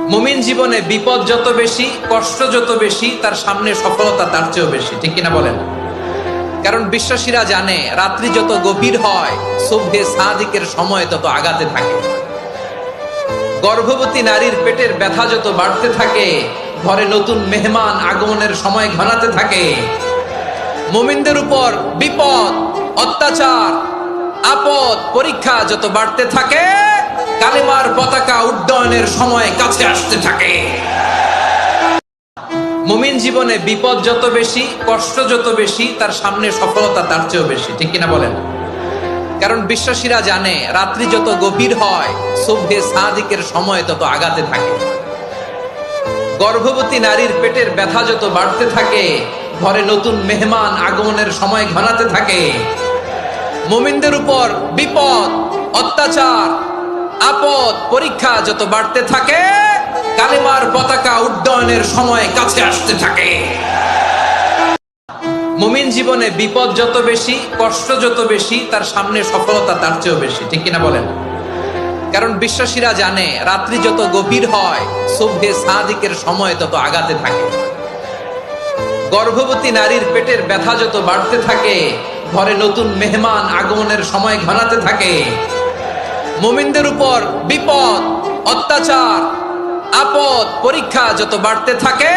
মুমিন জীবনে বিপদ যত বেশি, কষ্ট যত বেশি, তার সামনে সফলতা তার চেয়েও বেশি। ঠিক কিনা বলেন? কারণ বিশ্বাসীরা জানে রাত্রি যত গভীর হয়, সুবহে সাদিকের সময় তত আগাতে থাকে। গর্ভবতী নারীর পেটের ব্যথা যত বাড়তে থাকে, ঘরে নতুন মেহমান আগমনের সময় ঘনাতে থাকে। মুমিনদের উপর বিপদ, অত্যাচার, আপদ, পরীক্ষা যত বাড়তে থাকে, কালিমার পতাকা উড্ডয়নের সময় কাছে আসতে থাকে। মুমিন জীবনে বিপদ যত বেশি, কষ্ট যত বেশি, তার সামনে সফলতা তার চেয়েও বেশি। ঠিক কিনা বলেন? কারণ বিশ্বাসীরা জানে রাত্রি যত গভীর হয়, সুবহে সাদিকের সময় তত আগাতে থাকে। গর্ভবতী নারীর পেটের ব্যথা যত বাড়তে থাকে, ঘরে নতুন মেহমান আগমনের সময় ঘনাতে থাকে। মুমিনদের উপর বিপদ, অত্যাচার, আপদ, পরীক্ষা যত বাড়তে থাকে, কালিমার পতাকা উড্ডয়নের সময় কাছে আসতে থাকে। মুমিন জীবনে বিপদ যত বেশি, কষ্ট যত বেশি, তার সামনে সফলতা তার চেয়েও বেশি। ঠিক কিনা বলেন? কারণ বিশ্বাসীরা জানে রাত্রি যত গভীর হয়, সুবহে সাদিকের সময় তত আগাতে থাকে। গর্ভবতী নারীর পেটের ব্যথা যত বাড়তে থাকে, ঘরে নতুন মেহমান আগমনের সময় ঘনাতে থাকে। মুমিনদের উপর বিপদ, অত্যাচার, আপদ, পরীক্ষা যত বাড়তে থাকে,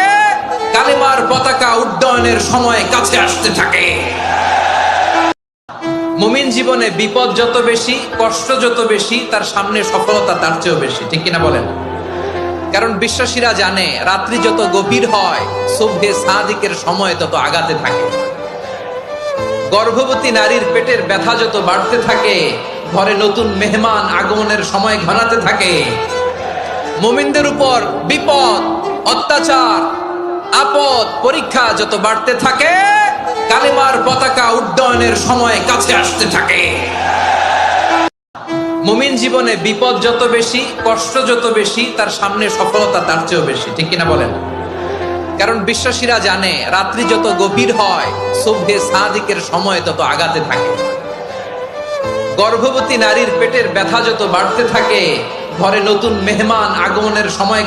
কালিমার পতাকা উড্ডয়নের সময় কাছে আসতে থাকে। মুমিন জীবনে বিপদ যত বেশি, কষ্ট যত বেশি, তার সামনে সফলতা তার চেয়েও বেশি। ঠিক কিনা বলেন? কারণ বিশ্বাসীরা জানে রাত্রি যত গভীর হয়, সুবহে সাদিকের সময় তত আগাতে থাকে। গর্ভবতী নারীর পেটের ব্যথা যত বাড়তে থাকে, ঘরে নতুন মেহমান আগমনের সময় ঘনাতে থাকে। মুমিনদের উপর বিপদ, অত্যাচার, আপদ, পরীক্ষা যত বাড়তে থাকে, কালিমার পতাকা উড্ডয়নের সময় কাছে আসতে থাকে। মুমিন জীবনে বিপদ যত বেশি, কষ্ট যত বেশি, তার সামনে সফলতা তার চেয়েও বেশি। ঠিক কিনা বলেন? কারণ বিশ্বাসীরা জানে রাত্রি যত গভীর হয়, সুবহে সাদিকের সময় তত আগাতে থাকে। গর্ভবতী নারীর পেটের ব্যথা যত বাড়তে থাকে, ঘরে নতুন মেহমান আগমনের সময়